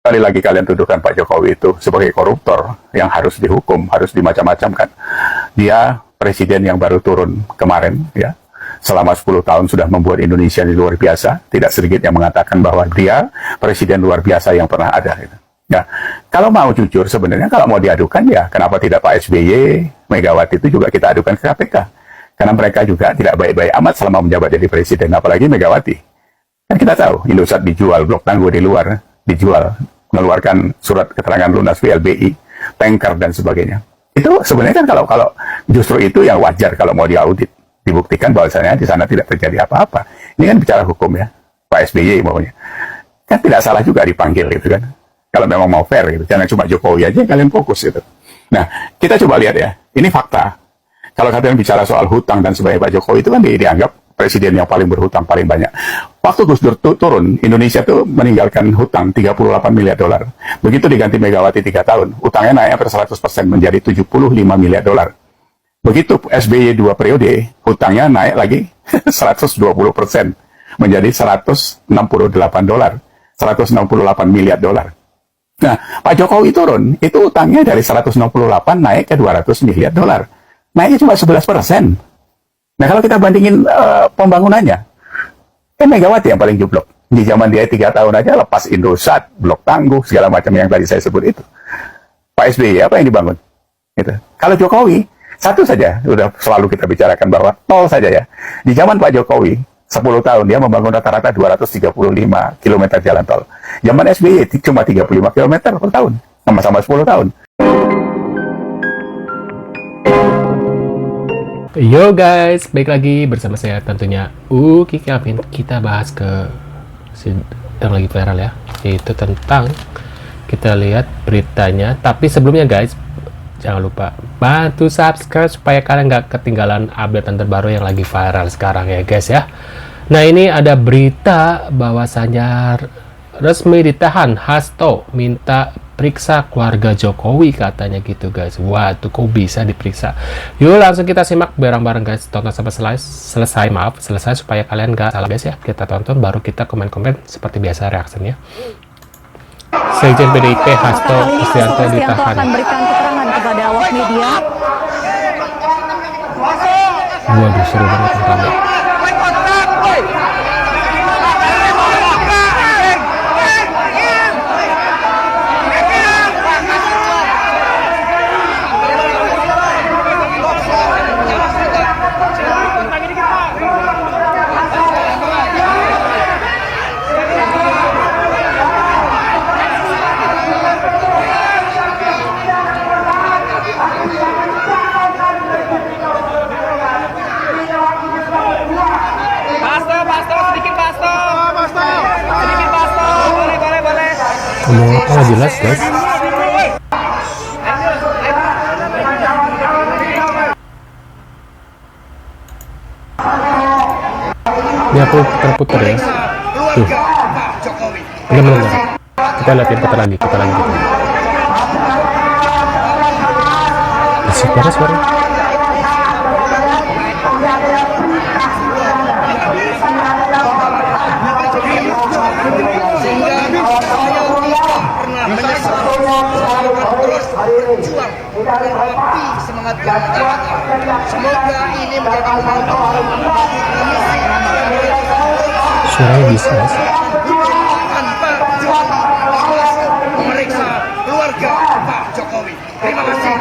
Kali lagi kalian tuduhkan Pak Jokowi itu sebagai koruptor yang harus dihukum, harus dimacam-macamkan. Dia presiden yang baru turun kemarin, ya. Selama 10 tahun sudah membuat Indonesia ini luar biasa. Tidak sedikit yang mengatakan bahwa dia presiden luar biasa yang pernah ada. Ya, kalau mau jujur sebenarnya, kalau mau diadukan ya, kenapa tidak Pak SBY, Megawati itu juga kita adukan ke KPK? Karena mereka juga tidak baik-baik amat selama menjabat jadi presiden, apalagi Megawati. Kan kita tahu, Indosat dijual, Blok Tangguh di luar, dijual, mengeluarkan surat keterangan lunas VLBI, tanker dan sebagainya. Itu sebenarnya kan kalau justru itu yang wajar kalau mau diaudit, dibuktikan bahwasanya di sana tidak terjadi apa-apa. Ini kan bicara hukum ya, Pak SBY maunya. Kan tidak salah juga dipanggil gitu kan. Kalau memang mau fair gitu, jangan cuma Jokowi aja yang kalian fokus gitu. Nah, kita coba lihat ya, ini fakta. Kalau kalian bicara soal hutang dan sebagainya, Pak Jokowi itu kan dianggap presiden yang paling berhutang paling banyak. Waktu Gus Dur turun, Indonesia tuh meninggalkan hutang 38 miliar dolar. Begitu diganti Megawati 3 tahun, utangnya naik hampir 100% menjadi 75 miliar dolar. Begitu SBY 2 periode, hutangnya naik lagi 120% menjadi 168 dolar, 168 miliar dolar. Nah, Pak Jokowi turun, itu utangnya dari 168 naik ke 200 miliar dolar. Naiknya cuma 11%. Nah, kalau kita bandingin pembangunannya, Megawati yang paling jublok. Di zaman dia 3 tahun aja lepas Indosat, Blok Tangguh, segala macam yang tadi saya sebut itu. Pak SBY, apa yang dibangun? Gitu. Kalau Jokowi, satu saja, udah selalu kita bicarakan bahwa tol saja ya. Di zaman Pak Jokowi, 10 tahun dia membangun rata-rata 235 km jalan tol. Zaman SBY cuma 35 km per tahun, sama-sama 10 tahun. Yo guys, baik lagi bersama saya tentunya Uki Kelvin. Kita bahas ke yang lagi viral ya, yaitu tentang kita lihat beritanya. Tapi sebelumnya guys, jangan lupa bantu subscribe supaya kalian nggak ketinggalan update terbaru yang lagi viral sekarang ya guys ya. Nah, ini ada berita bahwasanya resmi ditahan, Hasto minta periksa keluarga Jokowi katanya gitu guys. Wah, tuh kok bisa diperiksa? Yuk langsung kita simak bareng-bareng guys, tonton sampai selesai supaya kalian nggak salah guys ya. Kita tonton baru kita komen-komen seperti biasa reaksinya. Sekjen PDIP Hasto Kristianto ditahan. Akan berikan keterangan kepada awak media. Waduh, seru banget rame. Ngomong apa nggak jelas guys. Ini aku putar-putar ya. Tuh. Bener. Kita lihat yang putar lagi gitu. Masih beres suara. Semangat semoga ini menjadi Suaranya bisa guys. tanpa memeriksa keluarga Pak Jokowi. Terima kasih.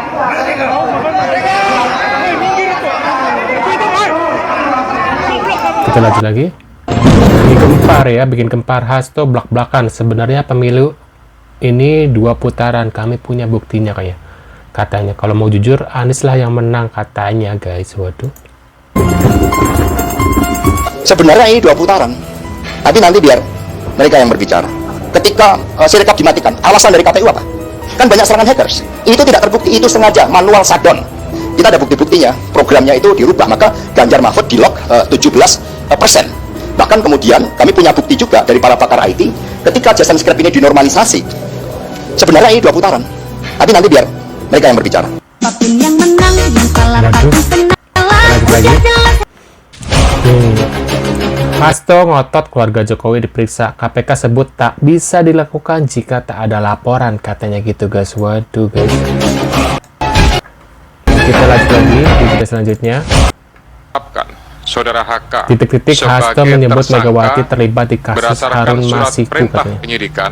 Kita lanjut lagi. Bikin gempar Hasto blak-blakan. Sebenarnya pemilu ini 2 putaran, kami punya buktinya katanya. Kalau mau jujur, Anies lah yang menang katanya guys. Waduh. Sebenarnya ini 2 putaran, tapi nanti biar mereka yang berbicara. Ketika Sirekap dimatikan, alasan dari KPU apa? Kan banyak serangan hackers. Itu tidak terbukti, itu sengaja manual shutdown. Kita ada bukti-buktinya, programnya itu dirubah, maka Ganjar Mahfud di lock 17%. Bahkan kemudian kami punya bukti juga dari para pakar IT, ketika Jason Scrap ini dinormalisasi. Sebenarnya ini 2 putaran, tapi nanti biar mereka yang berbicara. Apapun yang menang, yang kalah pasti senang. Lanjut lagi. Hasto ngotot keluarga Jokowi diperiksa. KPK sebut tak bisa dilakukan jika tak ada laporan, katanya gitu guys. Waduh guys. Kita lanjut lagi di video selanjutnya. Saudara HK Titik-titik Hasto sebagai menyebut tersangka Megawati terlibat di kasus berdasarkan Harun surat Masiku, perintah katanya. penyidikan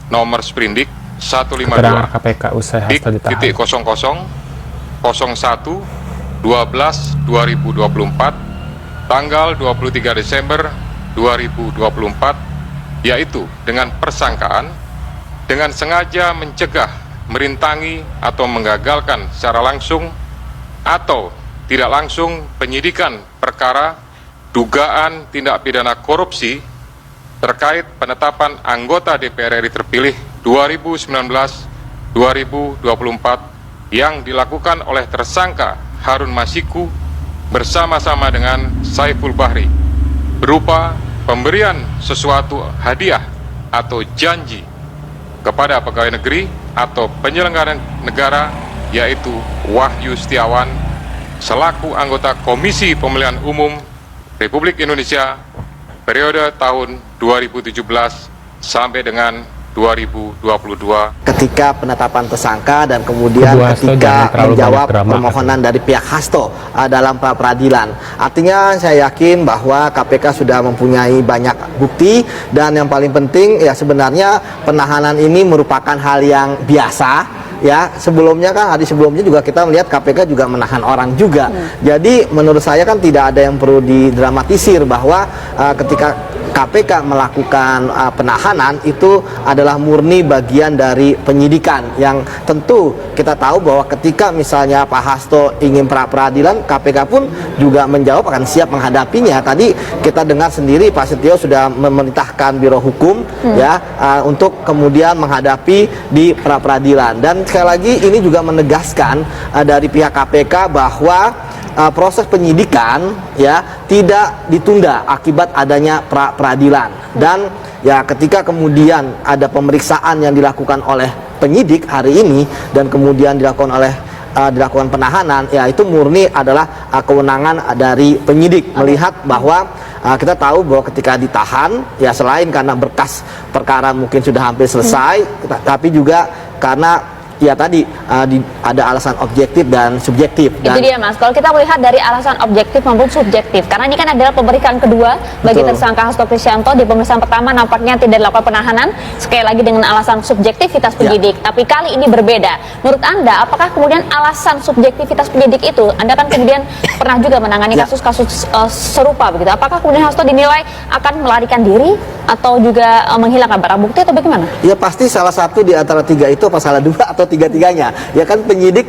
nomor Sprindik Keterangan 152 KPK usai Hasto ditahan. titik 000112/2024 tanggal 23 Desember 2024, yaitu dengan persangkaan dengan sengaja mencegah, merintangi atau menggagalkan secara langsung atau tidak langsung penyidikan perkara dugaan tindak pidana korupsi terkait penetapan anggota DPR RI terpilih 2019-2024 yang dilakukan oleh tersangka Harun Masiku bersama-sama dengan Saiful Bahri berupa pemberian sesuatu hadiah atau janji kepada pegawai negeri atau penyelenggara negara, yaitu Wahyu Setiawan selaku anggota Komisi Pemilihan Umum Republik Indonesia periode tahun 2017 sampai dengan 2022. Ketika penetapan tersangka dan kemudian Kubu Hasto ketika jangan terlalu menjawab banyak drama, permohonan dari pihak Hasto dalam pra peradilan. Artinya saya yakin bahwa KPK sudah mempunyai banyak bukti dan yang paling penting ya sebenarnya penahanan ini merupakan hal yang biasa. Ya, sebelumnya kan hari sebelumnya juga kita melihat KPK juga menahan orang juga. Jadi menurut saya kan tidak ada yang perlu didramatisir bahwa ketika KPK melakukan penahanan itu adalah murni bagian dari penyidikan yang tentu kita tahu bahwa ketika misalnya Pak Hasto ingin pra peradilan, KPK pun juga menjawab akan siap menghadapinya. Tadi kita dengar sendiri Pak Setio sudah memerintahkan Biro Hukum ya untuk kemudian menghadapi di pra peradilan. Dan sekali lagi ini juga menegaskan dari pihak KPK bahwa proses penyidikan ya tidak ditunda akibat adanya pra peradilan. Dan ya ketika kemudian ada pemeriksaan yang dilakukan oleh penyidik hari ini dan kemudian dilakukan penahanan, ya itu murni adalah kewenangan dari penyidik melihat bahwa kita tahu bahwa ketika ditahan ya selain karena berkas perkara mungkin sudah hampir selesai, tapi juga karena ya tadi ada alasan objektif dan subjektif. Itu dia Mas, kalau kita melihat dari alasan objektif maupun subjektif, karena ini kan adalah pemeriksaan kedua bagi tersangka Hasto Kristianto. Di pemeriksaan pertama nampaknya tidak dilakukan penahanan, sekali lagi dengan alasan subjektivitas penyidik, tapi kali ini berbeda. Menurut Anda, apakah kemudian alasan subjektivitas penyidik itu, Anda kan kemudian pernah juga menangani kasus-kasus serupa begitu, apakah kemudian Hasto dinilai akan melarikan diri atau juga menghilangkan barang bukti atau bagaimana? Ya pasti salah satu di antara tiga itu apa salah dua atau tiga-tiganya. Ya kan penyidik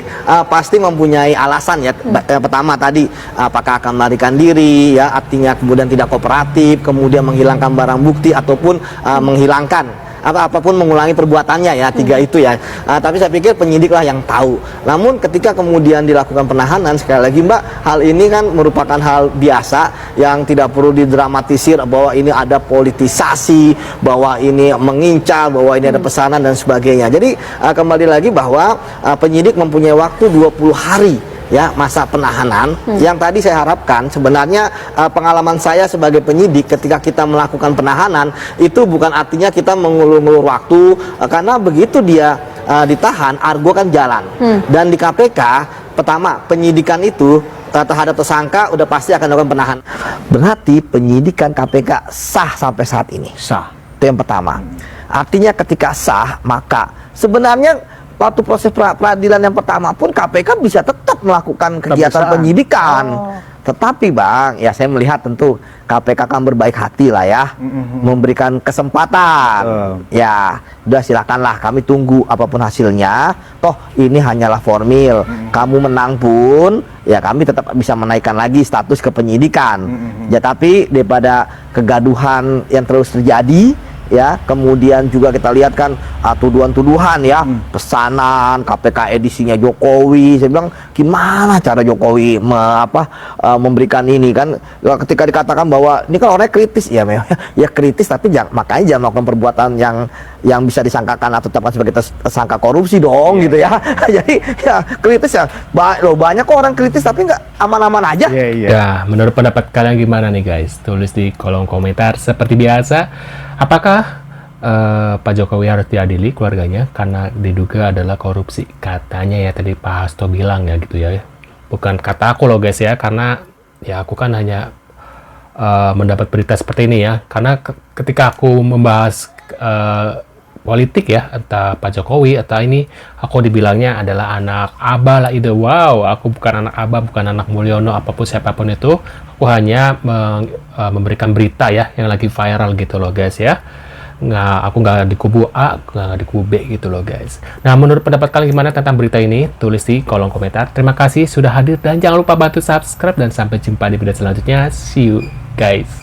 pasti mempunyai alasan ya. Yang pertama tadi apakah akan melarikan diri ya, artinya kemudian tidak kooperatif, kemudian menghilangkan barang bukti ataupun menghilangkan apapun mengulangi perbuatannya ya, tiga itu ya. Tapi saya pikir penyidiklah yang tahu. Namun ketika kemudian dilakukan penahanan, sekali lagi Mbak, hal ini kan merupakan hal biasa yang tidak perlu didramatisir bahwa ini ada politisasi, bahwa ini mengincar, bahwa ini ada pesanan dan sebagainya. Jadi kembali lagi bahwa penyidik mempunyai waktu 20 hari ya masa penahanan. Yang tadi saya harapkan sebenarnya pengalaman saya sebagai penyidik ketika kita melakukan penahanan itu bukan artinya kita mengulur-ulur waktu, karena begitu dia ditahan argo kan jalan. Dan di KPK pertama penyidikan itu terhadap tersangka udah pasti akan dilakukan penahanan. Berarti penyidikan KPK sah sampai saat ini. Sah. Itu yang pertama. Artinya ketika sah maka sebenarnya waktu proses peradilan yang pertama pun KPK bisa tetap melakukan kegiatan penyidikan. Tetapi Bang, ya saya melihat tentu KPK akan berbaik hati lah ya, memberikan kesempatan. Ya, udah silakanlah kami tunggu apapun hasilnya. Toh ini hanyalah formil. Kamu menang pun, ya kami tetap bisa menaikkan lagi status ke penyidikan. Ya tapi daripada kegaduhan yang terus terjadi, ya. Kemudian juga kita lihat kan tuduhan-tuduhan ya, pesanan KPK edisinya Jokowi. Saya bilang gimana cara Jokowi memberikan ini kan, ketika dikatakan bahwa ini kan orangnya kritis ya, ya kritis, tapi makanya jangan melakukan perbuatan yang bisa disangkakan atau tetapkan sebagai tersangka korupsi dong gitu ya. Jadi ya kritis ya, banyak kok orang kritis tapi nggak aman-aman aja. Ya, menurut pendapat kalian gimana nih guys? Tulis di kolom komentar. Seperti biasa, apakah Pak Jokowi harus diadili keluarganya karena diduga adalah korupsi? Katanya ya tadi Pak Hasto bilang ya gitu ya. Bukan kata aku loh guys ya, karena ya aku kan hanya mendapat berita seperti ini ya. Karena ketika aku membahas politik ya, entah Pak Jokowi atau ini, aku dibilangnya adalah anak Abah lah itu. Wow, aku bukan anak Abah, bukan anak Mulyono, apapun siapapun itu. Aku hanya memberikan berita ya yang lagi viral gitu loh guys ya. Aku nggak di kubu A, nggak di kubu B gitu loh guys. Nah, menurut pendapat kalian gimana tentang berita ini? Tulis di kolom komentar. Terima kasih sudah hadir dan jangan lupa bantu subscribe dan sampai jumpa di video selanjutnya. See you guys.